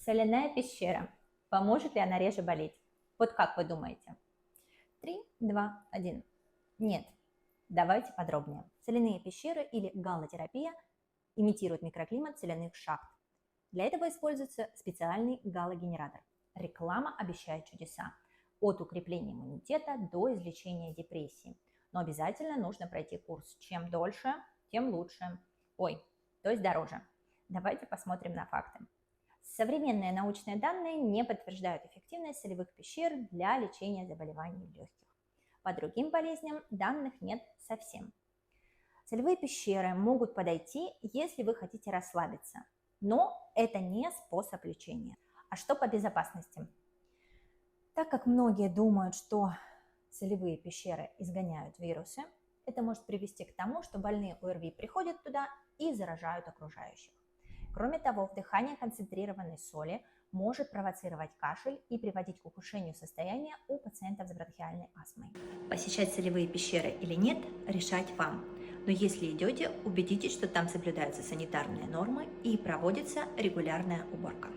Соляная пещера. Поможет ли она реже болеть? Вот как вы думаете? 3, 2, 1. Нет. Давайте подробнее. Соляные пещеры или галотерапия имитируют микроклимат соляных шахт. Для этого используется специальный галогенератор. Реклама обещает чудеса. От укрепления иммунитета до излечения депрессии. Но обязательно нужно пройти курс. Чем дольше, тем лучше. То есть дороже. Давайте посмотрим на факты. Современные научные данные не подтверждают эффективность солевых пещер для лечения заболеваний легких. По другим болезням данных нет совсем. Солевые пещеры могут подойти, если вы хотите расслабиться, но это не способ лечения. А что по безопасности? Так как многие думают, что солевые пещеры изгоняют вирусы, это может привести к тому, что больные ОРВИ приходят туда и заражают окружающих. Кроме того, вдыхание концентрированной соли может провоцировать кашель и приводить к ухудшению состояния у пациентов с бронхиальной астмой. Посещать солевые пещеры или нет, решать вам. Но если идете, убедитесь, что там соблюдаются санитарные нормы и проводится регулярная уборка.